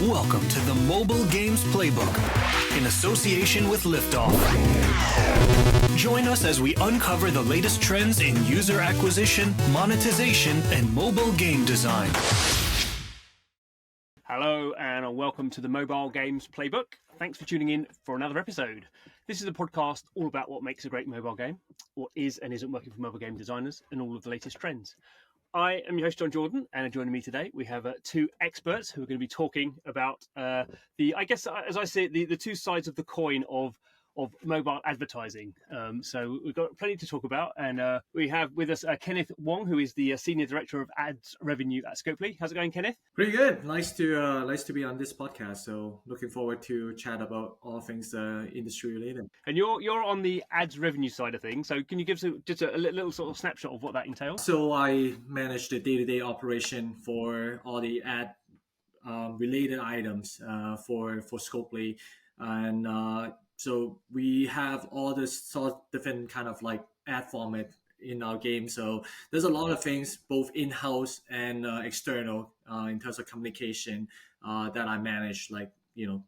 Welcome to the Mobile Games Playbook in association with Liftoff. Join us as we uncover the latest trends in user acquisition, monetization, and mobile game design. Hello and welcome to the Mobile Games Playbook. Thanks for tuning in for another episode. This is a podcast all about what makes a great mobile game, what is and isn't working for mobile game designers, and all of the latest trends. I am your host, John Jordan, and joining me today, we have two experts who are going to be talking about as I see it, the two sides of the coin of mobile advertising. So we've got plenty to talk about, and we have with us Kenneth Wong, who is the Senior Director of Ads Revenue at Scopely. How's it going, Kenneth? Pretty good. Nice to be on this podcast. So looking forward to chat about all things industry related. And you're on the ads revenue side of things. So can you give us just a little sort of snapshot of what that entails? So I manage the day-to-day operation for all the ad related items for Scopely, and so we have all this sort of different kind of like ad format in our game. So there's a lot of things, both in-house and external, in terms of communication that I manage, like,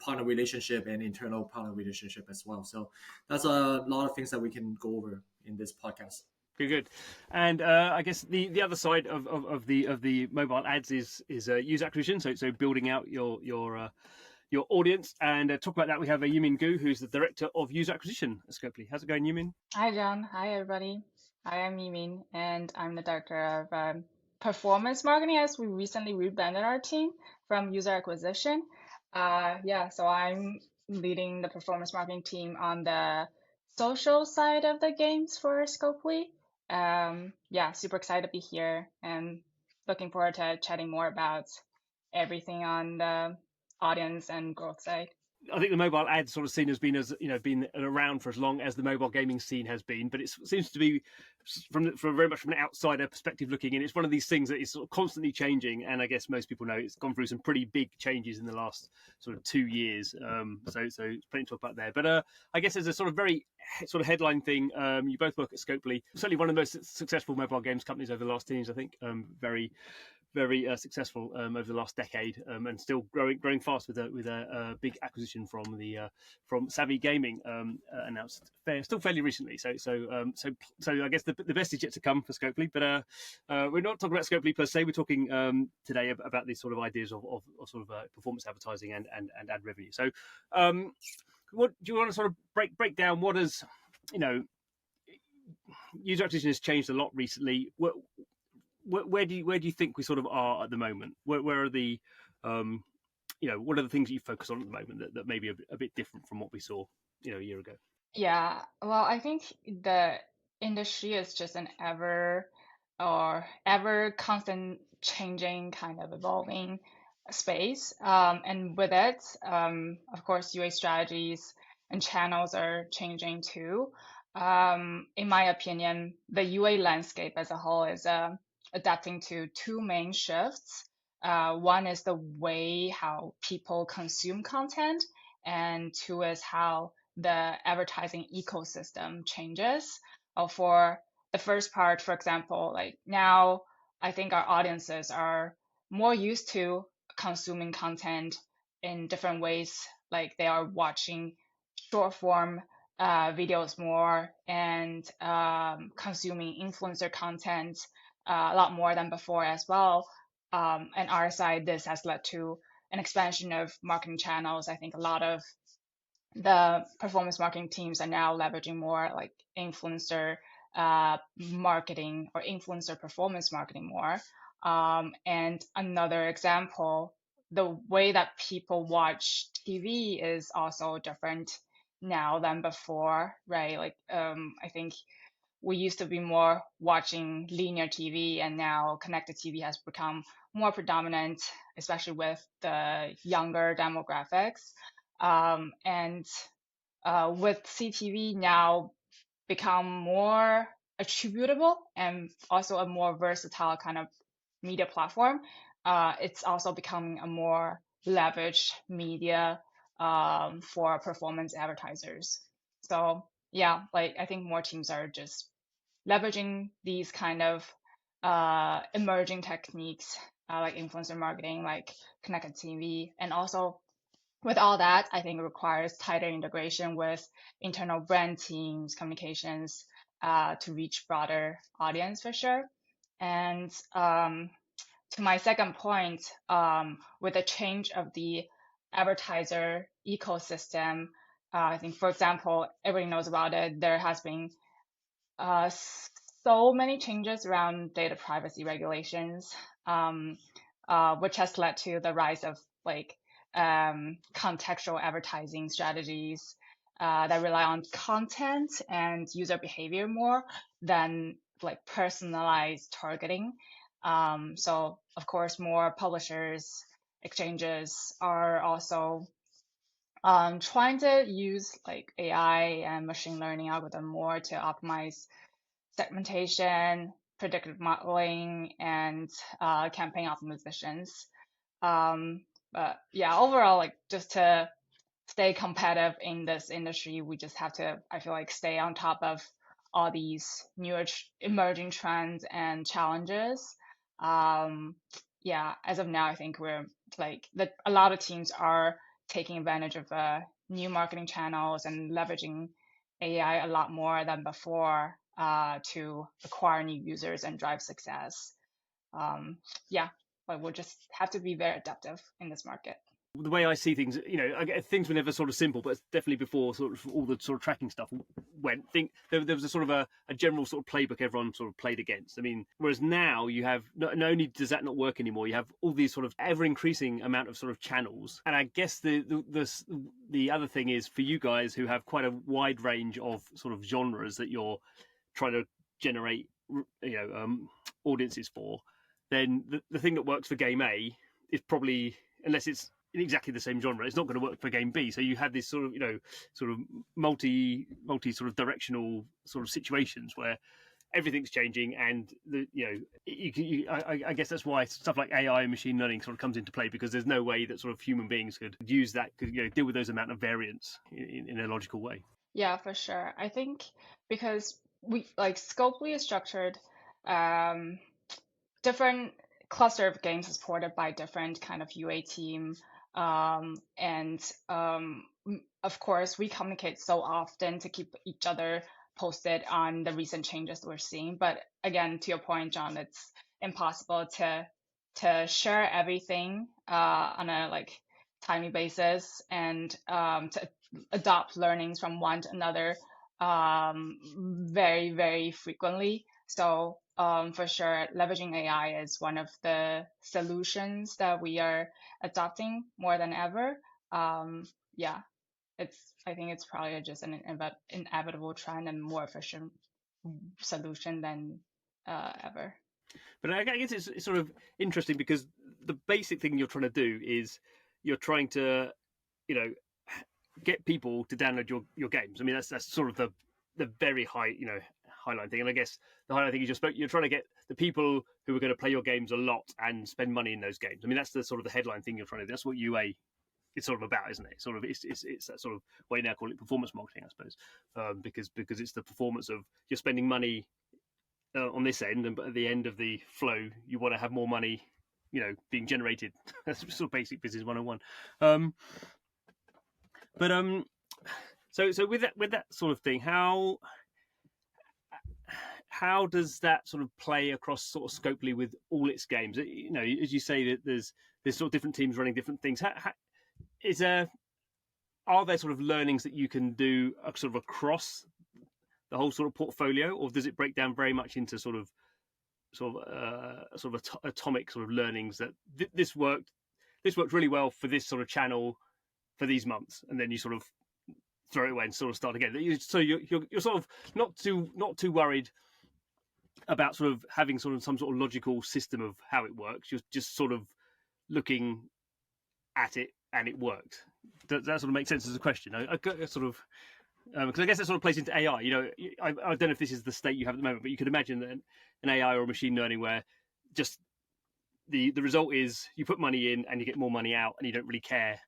partner relationship and internal partner relationship as well. So that's a lot of things that we can go over in this podcast. Good. And I guess the other side of the mobile ads is user acquisition. So building out your audience, and talk about that. We have Yimin Gu, who's the Director of User Acquisition at Scopely. How's it going, Yimin? Hi, John. Hi, everybody. I am Yimin, and I'm the Director of Performance Marketing, as we recently rebranded our team from User Acquisition. So I'm leading the Performance Marketing team on the social side of the games for Scopely. Super excited to be here and looking forward to chatting more about everything on the audience and growth side. I think the mobile ad sort of scene has been been around for as long as the mobile gaming scene has been, but it seems to be from very much from an outsider perspective looking in. It's one of these things that is sort of constantly changing, and I guess most people know it's gone through some pretty big changes in the last sort of 2 years. So plenty to talk about there. But I guess as a sort of very sort of headline thing, you both work at Scopely, certainly one of the most successful mobile games companies over the last 10 years, I think. Very successful over the last decade, and still growing fast with a big acquisition from Savvy Gaming, announced still fairly recently. So I guess the best is yet to come for Scopely. But we're not talking about Scopely per se. We're talking today about these sort of ideas of sort of performance advertising and ad revenue. So what do you want to sort of break down? What does user acquisition has changed a lot recently. Where do you think we sort of are at the moment? Where are the what are the things that you focus on at the moment that may be a bit different from what we saw a year ago? Yeah, well, I think the industry is just an ever constant changing, kind of evolving space, and with it, of course, UA strategies and channels are changing too. In my opinion, the UA landscape as a whole is adapting to two main shifts. One is the way how people consume content, and two is how the advertising ecosystem changes. For the first part, for example, like now, I think our audiences are more used to consuming content in different ways, like they are watching short form videos more and consuming influencer content a lot more than before as well. And our side, this has led to an expansion of marketing channels. I think a lot of the performance marketing teams are now leveraging more like influencer marketing or influencer performance marketing more. And another example, the way that people watch TV is also different now than before, right? Like I think we used to be more watching linear TV, and now connected TV has become more predominant, especially with the younger demographics. And with CTV now become more attributable and also a more versatile kind of media platform, it's also becoming a more leveraged media for performance advertisers. So yeah, like I think more teams are just leveraging these kind of emerging techniques like influencer marketing, like connected TV, and also with all that, I think it requires tighter integration with internal brand teams, communications, to reach broader audience for sure. And to my second point, with the change of the advertiser ecosystem, I think, for example, everybody knows about it. There has been so many changes around data privacy regulations, which has led to the rise of like contextual advertising strategies that rely on content and user behavior more than like personalized targeting. So of course, more publishers, exchanges are also trying to use like AI and machine learning algorithm more to optimize segmentation, predictive modeling, and campaign optimizations. But yeah, overall, like just to stay competitive in this industry, we just have to, I feel like, stay on top of all these newer emerging trends and challenges. Yeah, as of now, I think we're like a lot of teams are taking advantage of new marketing channels and leveraging AI a lot more than before to acquire new users and drive success. Yeah, but we'll just have to be very adaptive in this market. The way I see things, things were never sort of simple, but definitely before sort of all the sort of tracking stuff went, there was a sort of a general sort of playbook everyone sort of played against. I mean, whereas now you have, not only does that not work anymore, you have all these sort of ever increasing amount of sort of channels. And I guess the other thing is for you guys who have quite a wide range of sort of genres that you're trying to generate, audiences for, then the thing that works for game A is probably, unless it's in exactly the same genre, it's not going to work for game B. So you have this sort of, sort of multi sort of directional sort of situations where everything's changing, and I guess that's why stuff like AI and machine learning sort of comes into play, because there's no way that sort of human beings could use that, could deal with those amount of variance in a logical way. Yeah, for sure. I think because we like Scopely is structured, different cluster of games is supported by different kind of UA team. And of course, we communicate so often to keep each other posted on the recent changes we're seeing. But again, to your point, John, it's impossible to share everything on a like timely basis, and to adopt learnings from one to another very, very frequently. So for sure, leveraging AI is one of the solutions that we are adopting more than ever. Yeah, I think it's probably just an inevitable trend and more efficient solution than ever. But I guess it's sort of interesting because the basic thing you're trying to do is you're trying to, get people to download your games. I mean, that's sort of the very high, highlight thing. And I guess the highlight thing you're trying to get the people who are going to play your games a lot and spend money in those games. I mean, that's the sort of the headline thing you're trying to do. That's what UA is sort of about, isn't it? Sort of, it's that sort of what you now call it performance marketing, I suppose, because it's the performance of you're spending money on this end, and at the end of the flow, you want to have more money, being generated. That's sort of basic business 101. So with that sort of thing, how does that sort of play across sort of Scopely with all its games? As you say, that there's sort of different teams running different things. Are there sort of learnings that you can do sort of across the whole sort of portfolio, or does it break down very much into sort of atomic sort of learnings that this worked really well for this sort of channel for these months, and then you sort of throw it away and sort of start again? So you're sort of not too worried about sort of having sort of some sort of logical system of how it works. You're just sort of looking at it and it worked. Does that sort of make sense as a question? I sort of, because I guess that sort of plays into AI. I don't know if this is the state you have at the moment, but you could imagine that an AI or a machine learning where just the result is you put money in and you get more money out, and you don't really care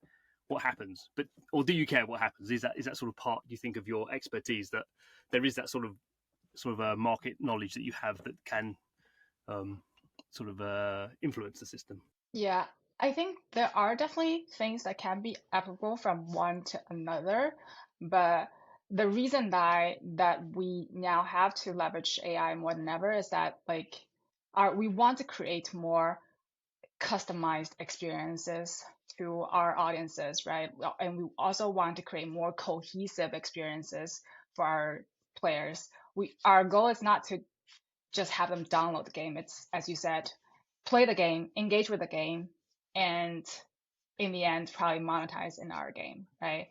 what happens. Or do you care what happens? Is that sort of part, do you think, of your expertise, that there is that sort of market knowledge that you have that can sort of influence the system. Yeah, I think there are definitely things that can be applicable from one to another, but the reason that we now have to leverage AI more than ever is that like we want to create more customized experiences to our audiences, right? And we also want to create more cohesive experiences for our players. Our goal is not to just have them download the game. It's, as you said, play the game, engage with the game, and in the end, probably monetize in our game, right?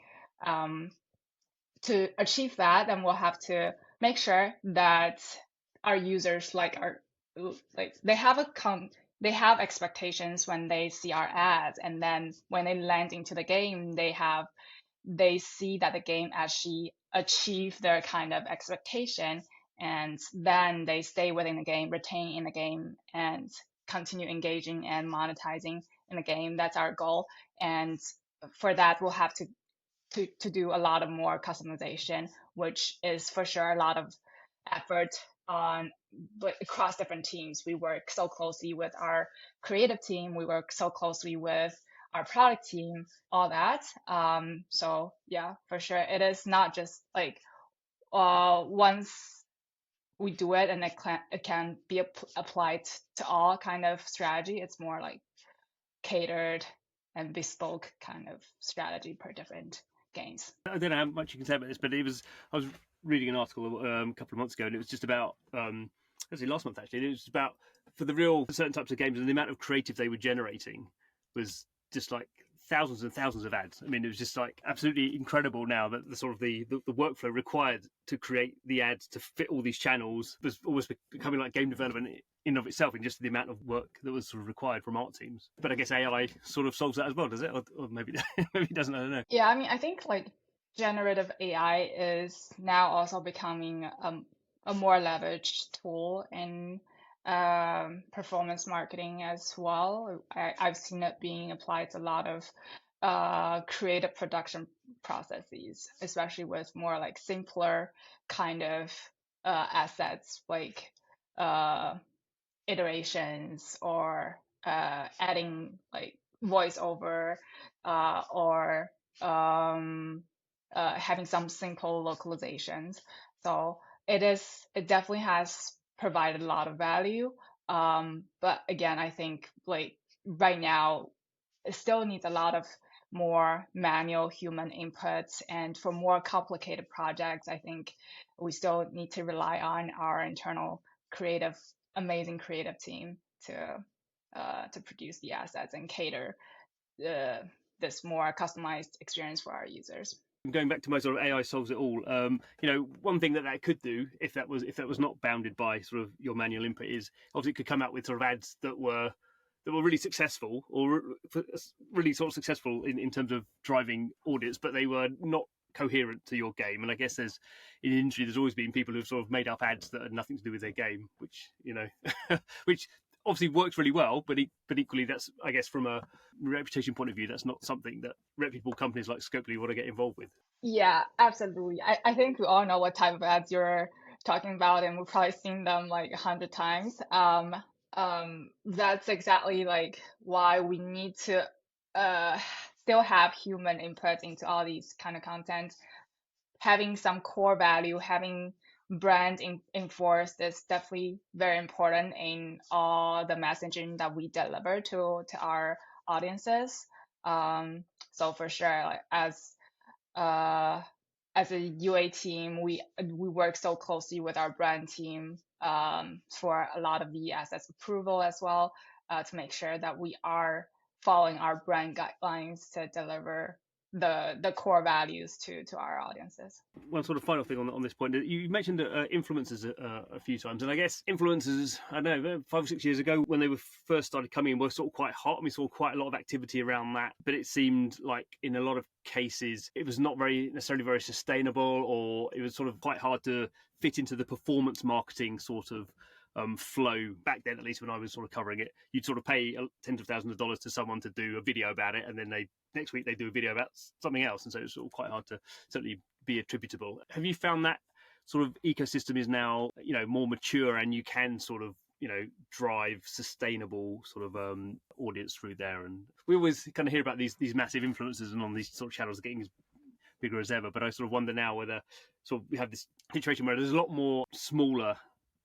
To achieve that, then we'll have to make sure that our users they have expectations when they see our ads, and then when they land into the game, they see that the game actually achieve their kind of expectation, and then they stay within the game, retain in the game, and continue engaging and monetizing in the game. That's our goal. And for that, we'll have to do a lot of more customization, which is for sure a lot of effort on across different teams. We work so closely with our creative team. We work so closely with our product team, all that. So yeah, for sure, it is not just like once we do it and it can be applied to all kind of strategy. It's more like catered and bespoke kind of strategy per different games. I don't know how much you can say about this, but I was reading an article a couple of months ago, and it was just about actually last month actually. And it was about for the real certain types of games, and the amount of creative they were generating was just like thousands and thousands of ads. I mean, it was just like absolutely incredible now that the sort of the workflow required to create the ads to fit all these channels was almost becoming like game development in of itself, in just the amount of work that was sort of required from art teams. But I guess AI sort of solves that as well, does it? Or maybe maybe it doesn't, I don't know. Yeah, I mean, I think like generative AI is now also becoming a more leveraged tool in performance marketing as well. I've seen it being applied to a lot of creative production processes, especially with more like simpler kind of assets like iterations or adding like voiceover or having some simple localizations. So it definitely has provided a lot of value. But again, I think like right now it still needs a lot of more manual human inputs, and for more complicated projects, I think we still need to rely on our internal amazing creative team to produce the assets and cater this more customized experience for our users. Going back to my sort of AI solves it all, one thing that could do if that was not bounded by sort of your manual input is obviously it could come out with sort of ads that were really successful or really sort of successful in terms of driving audience, but they were not coherent to your game. And I guess in the industry there's always been people who've sort of made up ads that had nothing to do with their game, which which obviously works really well, but equally that's, I guess, from a reputation point of view, that's not something that reputable companies like Scopely want to get involved with. Yeah, absolutely. I think we all know what type of ads you're talking about, and we've probably seen them like 100 times. That's exactly like why we need to still have human input into all these kind of content. Having some core value, having brand enforced is definitely very important in all the messaging that we deliver to our audiences. So for sure, like as a UA team, we work so closely with our brand team for a lot of the assets approval as well, to make sure that we are following our brand guidelines to deliver the core values to our audiences. One sort of final thing on this point, you mentioned influencers a few times, and I guess influencers, I don't know, 5 or 6 years ago when they were first started coming in were sort of quite hot, and we saw quite a lot of activity around that, but it seemed like in a lot of cases it was not necessarily very sustainable, or it was sort of quite hard to fit into the performance marketing sort of flow back then, at least when I was sort of covering it. You'd sort of pay tens of thousands of dollars to someone to do a video about it, and then next week they do a video about something else, and so it's sort of quite hard to certainly be attributable. Have you found that sort of ecosystem is now more mature, and you can sort of drive sustainable sort of audience through there. And we always kind of hear about these massive influencers and on these sort of channels getting as bigger as ever. But I sort of wonder now whether sort of we have this situation where there's a lot more smaller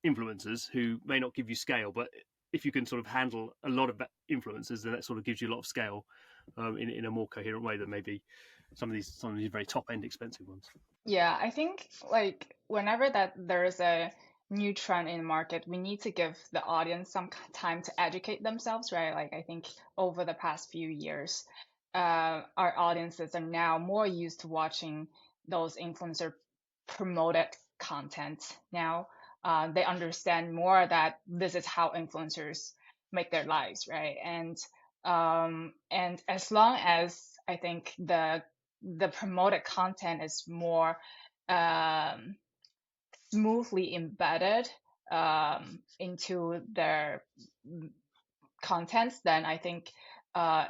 influencers who may not give you scale, but if you can sort of handle a lot of influencers, then that sort of gives you a lot of scale in a more coherent way than maybe some of these very top end expensive ones. Yeah, I think like whenever that there's a new trend in the market, we need to give the audience some time to educate themselves, right? Like I think over the past few years, our audiences are now more used to watching those influencer promoted content now. They understand more that this is how influencers make their lives, right? And as long as I think the promoted content is more smoothly embedded into their contents, then I think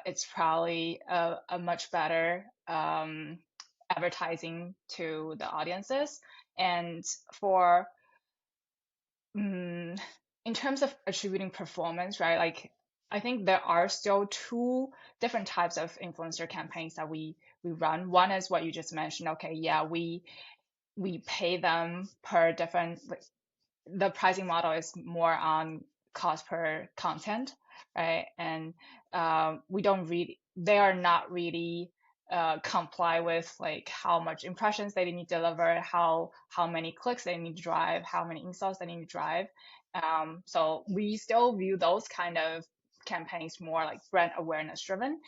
it's probably a much better advertising to the audiences. And for in terms of attributing performance, right? Like I think there are still two different types of influencer campaigns that we run. One is what you just mentioned. Okay, yeah, we pay them per different. Like, the pricing model is more on cost per content, right? And they are not really comply with like how much impressions they need to deliver, how many clicks they need to drive, how many installs they need to drive. So we still view those kind of campaigns more like brand awareness driven.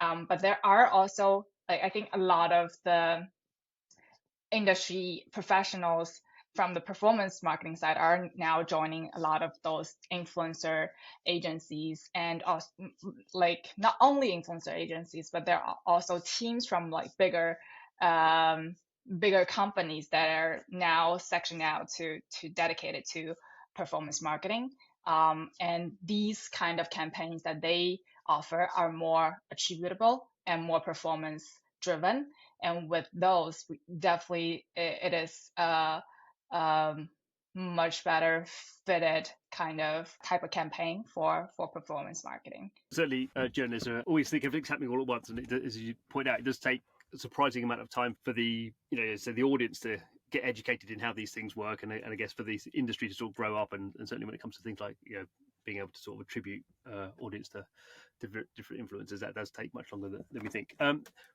But there are also like I think a lot of the industry professionals from the performance marketing side are now joining a lot of those influencer agencies, and also like not only influencer agencies, but there are also teams from like bigger companies that are now sectioned out to dedicate it to performance marketing. And these kind of campaigns that they offer are more attributable and more performance driven. And with those, definitely it is much better fitted kind of type of campaign for performance marketing. Certainly, journalists are always thinking of things happening all at once, and as you point out, it does take a surprising amount of time for the audience to get educated in how these things work, and I guess for the industry to sort of grow up, and certainly when it comes to things like being able to sort of attribute audience to different influences, that does take much longer than we think.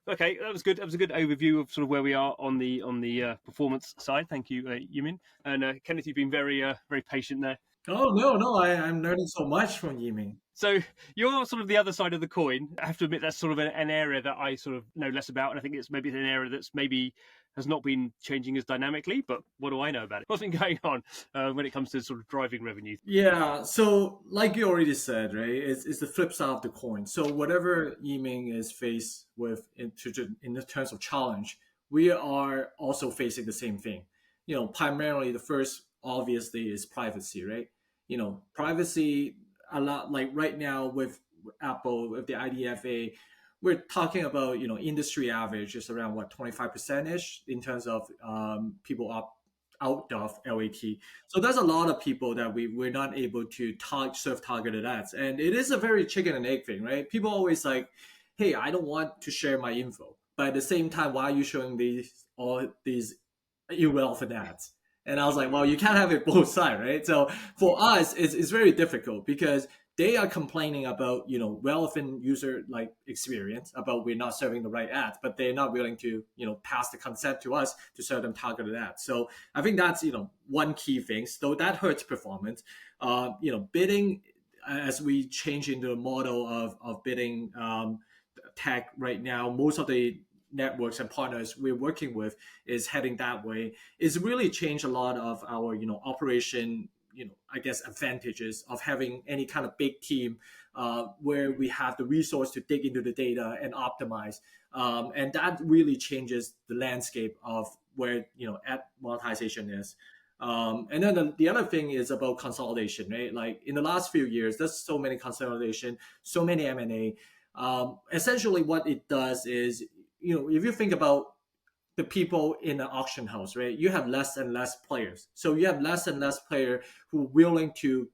Okay, that was good. That was a good overview of sort of where we are on the performance side. Thank you, Yimin. And Kenneth, you've been very patient there. Oh no, I'm learning so much from Yimin. So you're sort of the other side of the coin. I have to admit that's sort of an area that I sort of know less about, and I think it's maybe an area that's maybe has not been changing as dynamically, but what do I know about it? What's been going on when it comes to sort of driving revenue? Yeah, so like you already said, right, it's the flip side of the coin. So whatever Yiming is faced with in terms of challenge, we are also facing the same thing. Primarily the first obviously is privacy, right? Privacy, a lot like right now with Apple, with the IDFA, we're talking about industry average is around 25% ish in terms of people out of LAT. So there's a lot of people that we're not able to serve targeted ads, and it is a very chicken and egg thing, right? People always like, hey, I don't want to share my info, but at the same time, why are you showing all these irrelevant ads? And I was like, well, you can't have it both sides, right? So for us, it's very difficult because they are complaining about relevant user like experience, about we're not serving the right ads, but they're not willing to pass the consent to us to serve them targeted ads. So I think that's one key thing. So that hurts performance. Bidding, as we change into a model of bidding tech right now, most of the networks and partners we're working with is heading that way. It's really changed a lot of our operation I guess advantages of having any kind of big team where we have the resource to dig into the data and optimize, and that really changes the landscape of where ad monetization is. And then the other thing is about consolidation, right? Like in the last few years, there's so many consolidation, so many M&A. Essentially what it does is if you think about the people in the auction house, right? You have less and less players. So you have less and less player who are willing to,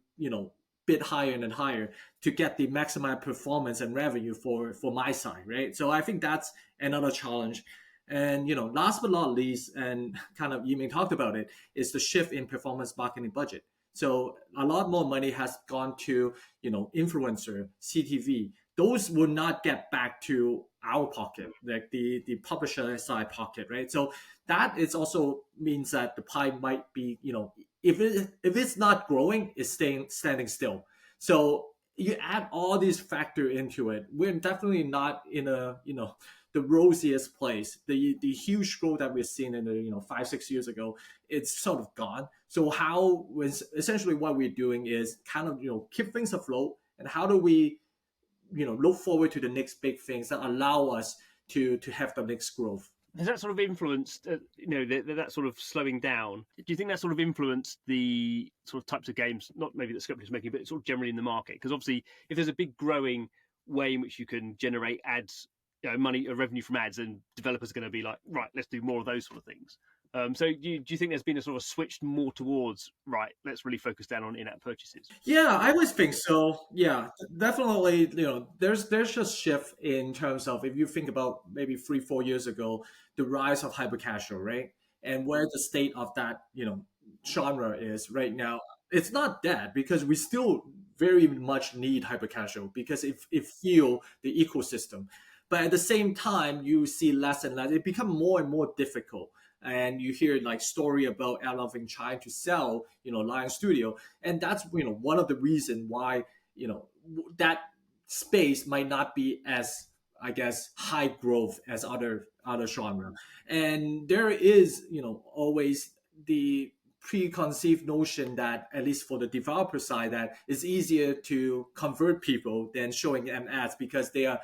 bit higher and higher to get the maximum performance and revenue for my side, right? So I think that's another challenge. And last but not least, and kind of Yimin talked about it, is the shift in performance marketing budget. So a lot more money has gone to influencer, CTV. Those will not get back to our pocket, like the publisher side pocket, right? So that is also means that the pie might be, if it's not growing, it's standing still. So you add all these factor into it, we're definitely not in a the rosiest place. The huge growth that we've seen in the 5-6 years ago, it's sort of gone. So how was essentially what we're doing is kind of keep things afloat, and how do we look forward to the next big things that allow us to have the next growth. Has that sort of influenced, that sort of slowing down? Do you think that sort of influenced the sort of types of games, not maybe that Script is making, but sort of generally in the market? Because obviously, if there's a big growing way in which you can generate ads, money, revenue from ads, then developers are going to be like, right, let's do more of those sort of things. So do you think there's been a sort of switch more towards, right, let's really focus down on in-app purchases? Yeah, I always think so. Yeah, definitely. There's just shift in terms of, if you think about maybe 3-4 years ago, the rise of hyper casual, right? And where the state of that genre is right now. It's not dead, because we still very much need hyper casual, because it fuel the ecosystem. But at the same time, you see less and less. It become more and more difficult. And you hear like story about Loving trying to sell, Lion Studio, and that's one of the reason why that space might not be as, I guess, high growth as other genre. And there is always the preconceived notion that, at least for the developer side, that it's easier to convert people than showing them ads, because they are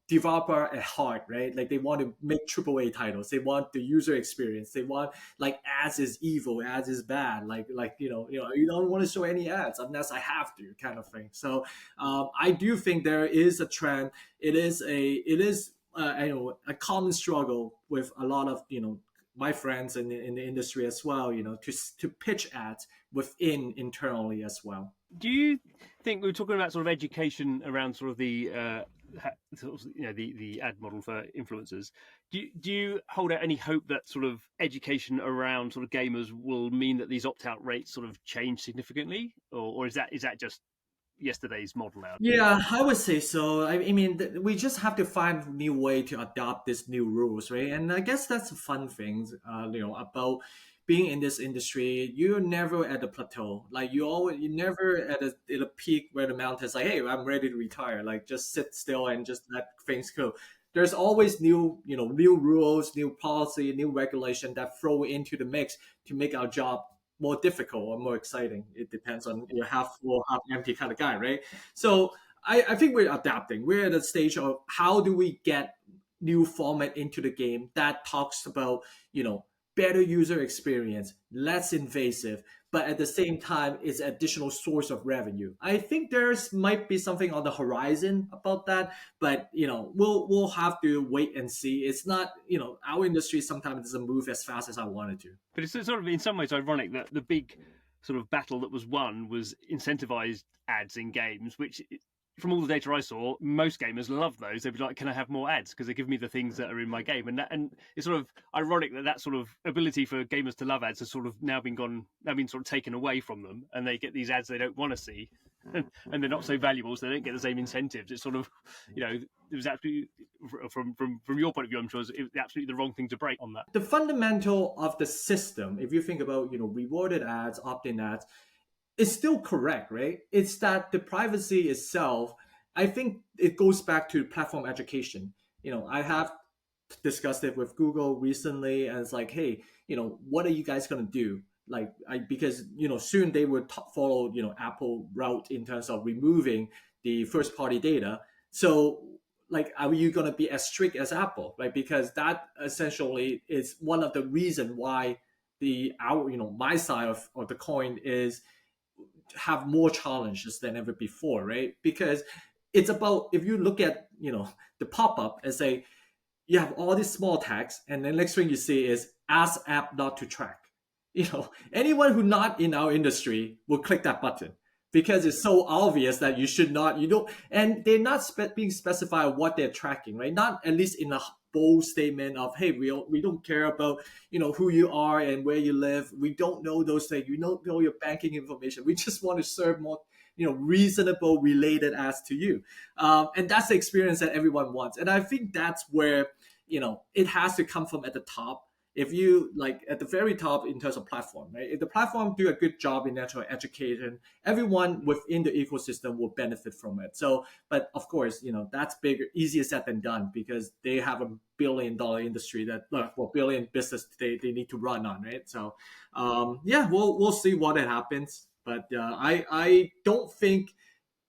developer at heart, right? Like they want to make AAA titles, they want the user experience, they want, like, ads is evil, ads is bad, like you don't want to show any ads unless I have to, kind of thing. So I do think there is a trend. It is a common struggle with a lot of my friends in the industry as well, to pitch ads within internally as well. Do you think, we were talking about sort of education around sort of the the ad model for influencers? Do you hold out any hope that sort of education around sort of gamers will mean that these opt-out rates sort of change significantly, or is that just yesterday's model now? Yeah, I would say so. I mean, we just have to find a new way to adopt these new rules, right? And I guess that's a fun thing, about being in this industry. You're never at a plateau. Like you're never at a peak where the mountain is like, hey, I'm ready to retire. Like just sit still and just let things go. There's always new rules, new policy, new regulation that throw into the mix to make our job more difficult or more exciting. It depends on your half full, half empty kind of guy, right? So I think we're adapting. We're at a stage of how do we get new format into the game that talks about, better user experience, less invasive, but at the same time is additional source of revenue. I think there's might be something on the horizon about that, but we'll have to wait and see. It's not, our industry sometimes doesn't move as fast as I wanted to. But it's sort of in some ways ironic that the big sort of battle that was won was incentivized ads in games, which, from all the data I saw, most gamers love those. They'd be like, "Can I have more ads? Because they give me the things that are in my game." And it's sort of ironic that sort of ability for gamers to love ads has sort of now been sort of taken away from them, and they get these ads they don't want to see, and they're not so valuable, so they don't get the same incentives. It's sort of, it was absolutely, from your point of view, I'm sure it was absolutely the wrong thing to break on that. The fundamental of the system, if you think about rewarded ads, opt-in ads, it's still correct, right? It's that the privacy itself, I think it goes back to platform education. I have discussed it with Google recently, and it's like, hey, what are you guys going to do? Like, because, soon they would follow, Apple route in terms of removing the first party data. So, like, are you going to be as strict as Apple, right? Because that essentially is one of the reason why my side of the coin is have more challenges than ever before, right? Because it's about, if you look at the pop-up and say you have all these small text, and the next thing you see is ask app not to track. Anyone who not in our industry will click that button. because it's so obvious that you should not, you don't, and they're not being specified what they're tracking, right? Not at least in a bold statement of, hey, we don't care about, who you are and where you live. We don't know those things. We don't know your banking information. We just want to serve more, reasonable related ads to you. And that's the experience that everyone wants. And I think that's where, it has to come from at the top. If you like at the very top in terms of platform, right? If the platform do a good job in natural education, everyone within the ecosystem will benefit from it. So, but of course, that's bigger, easier said than done, because they have $1 billion industry that, well, billion business they need to run on, right? So, yeah, we'll see what happens. But I don't think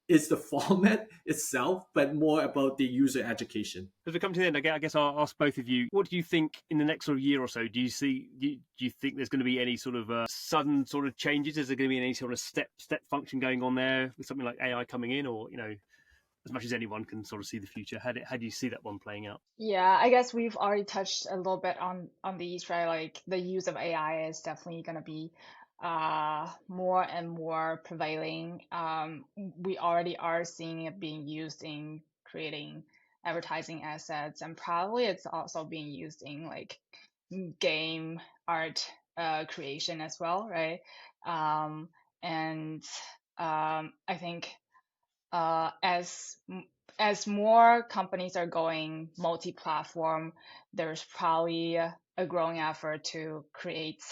it's the format itself, but more about the user education. As we come to the end, I guess I'll ask both of you, what do you think in the next sort of year or so? Do you think there's going to be any sort of sudden sort of changes? Is there going to be any sort of step function going on there with something like AI coming in, or, as much as anyone can sort of see the future? How do you see that one playing out? Yeah, I guess we've already touched a little bit on these, right? Like the use of AI is definitely going to be more and more prevailing. We already are seeing it being used in creating advertising assets, and probably it's also being used in like game art creation as well, right? And I think as more companies are going multi-platform, there's probably a growing effort to create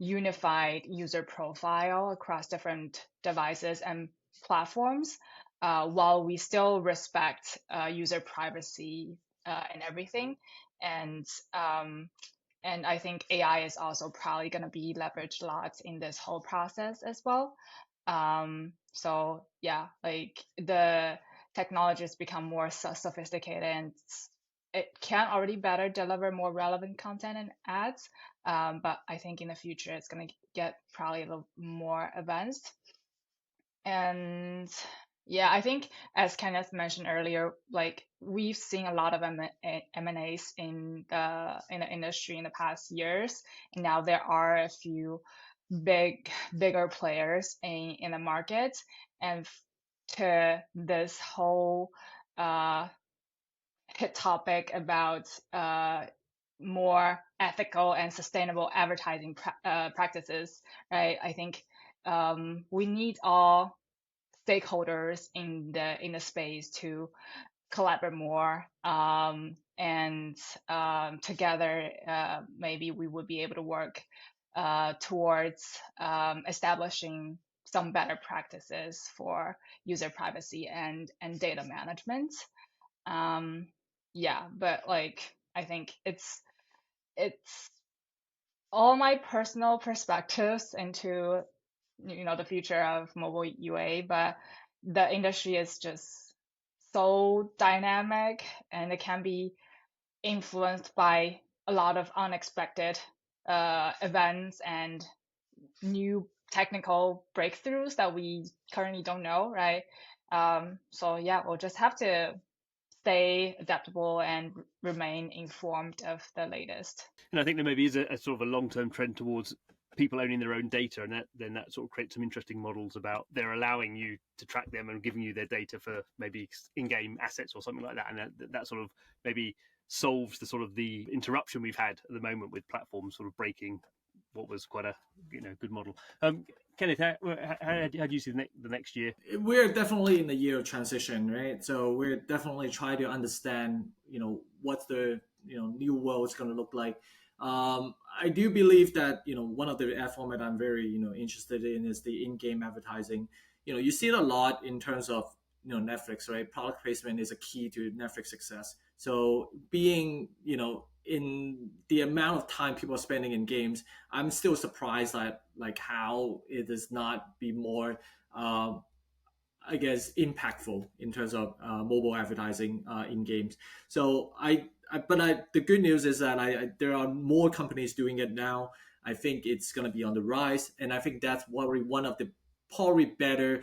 unified user profile across different devices and platforms, while we still respect user privacy and everything. And I think AI is also probably going to be leveraged a lot in this whole process as well. So yeah, like the technologies become more sophisticated, and it can already better deliver more relevant content and ads. But I think in the future it's going to get probably a little more advanced. And yeah, I think as Kenneth mentioned earlier, like we've seen a lot of M&As in the industry in the past years, and now there are a few bigger players in the market. And to this whole hit topic about more ethical and sustainable advertising practices, right? I think we need all stakeholders in the space to collaborate more, and together maybe we would be able to work towards establishing some better practices for user privacy and data management. Yeah, but like I think it's all my personal perspectives into the future of mobile UA, but the industry is just so dynamic, and it can be influenced by a lot of unexpected events and new technical breakthroughs that we currently don't know, right? So yeah, we'll just have to stay adaptable and remain informed of the latest. And I think there maybe is a sort of a long-term trend towards people owning their own data, and that sort of creates some interesting models about they're allowing you to track them and giving you their data for maybe in-game assets or something like that, and that sort of maybe solves the sort of the interruption we've had at the moment with platforms sort of breaking what was quite a good model. Kenneth, how do you see the next year? We're definitely in the year of transition, right? So we're definitely trying to understand, what the new world is going to look like. I do believe that one of the ad format I'm very interested in is the in-game advertising. You see it a lot in terms of Netflix, right? Product placement is a key to Netflix success. So being in the amount of time people are spending in games, I'm still surprised at like how it does not be more I guess impactful in terms of mobile advertising in games. So the good news is that there are more companies doing it now. I think it's going to be on the rise, and I think that's one of the probably better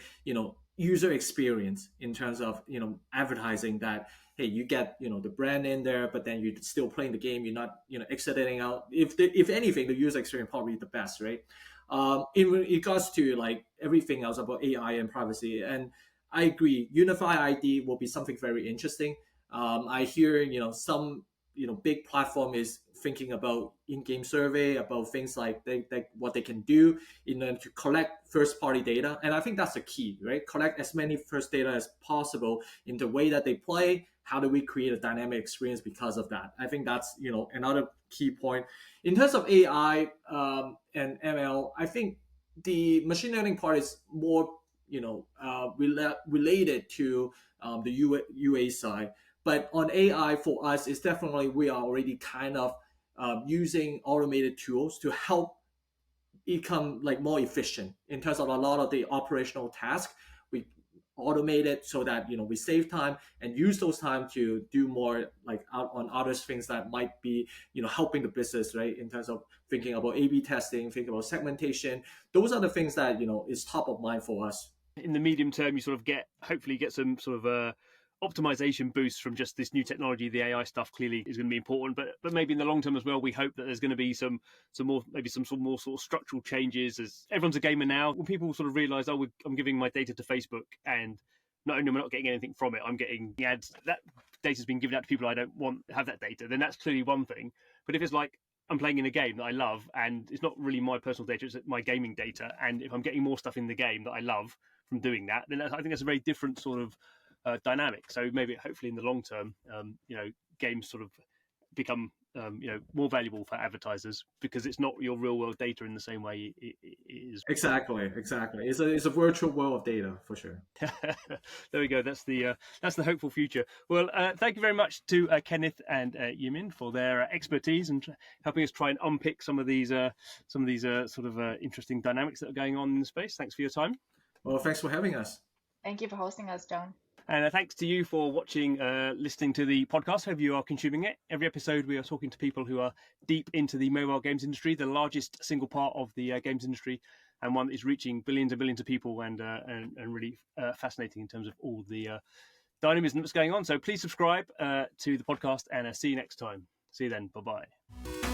user experience in terms of advertising, that hey, you get the brand in there, but then you're still playing the game. You're not exiting out. If anything, the user experience probably the best, right? In regards to like everything else about AI and privacy, and I agree, unified ID will be something very interesting. I hear some big platform is thinking about in-game survey, about things like what they can do in order to collect first-party data, and I think that's the key, right? Collect as many first data as possible in the way that they play. How do we create a dynamic experience because of that? I think that's another key point. In terms of AI and ML, I think the machine learning part is more related to the UA side. But on AI for us, it's definitely we are already kind of using automated tools to help become like more efficient in terms of a lot of the operational tasks. We automate it so that we save time and use those time to do more like out on other things that might be helping the business, right? In terms of thinking about A/B testing, thinking about segmentation. Those are the things that is top of mind for us. In the medium term, you sort of hopefully get some sort of optimization boosts from just this new technology. The AI stuff clearly is going to be important, but maybe in the long term as well, we hope that there's going to be some more sort of structural changes. As everyone's a gamer now, when people sort of realize, oh, I'm giving my data to Facebook, and not only am I not getting anything from it, I'm getting the ads. That data's been given out to people I don't want to have that data. Then that's clearly one thing. But if it's like I'm playing in a game that I love, and it's not really my personal data, it's my gaming data, and if I'm getting more stuff in the game that I love from doing that, then I think that's a very different sort of dynamic. So maybe hopefully in the long term, games sort of become more valuable for advertisers because it's not your real world data in the same way it is. Exactly. It's a virtual world of data for sure. There we go. That's the hopeful future. Well, thank you very much to Kenneth and Yimin for their expertise and helping us try and unpick some of these sort of interesting dynamics that are going on in the space. Thanks for your time. Well, thanks for having us. Thank you for hosting us, John. And thanks to you for watching, listening to the podcast. Hope you are consuming it. Every episode, we are talking to people who are deep into the mobile games industry, the largest single part of the games industry, and one that is reaching billions and billions of people, and really fascinating in terms of all the dynamism that's going on. So please subscribe to the podcast, and see you next time. See you then. Bye-bye.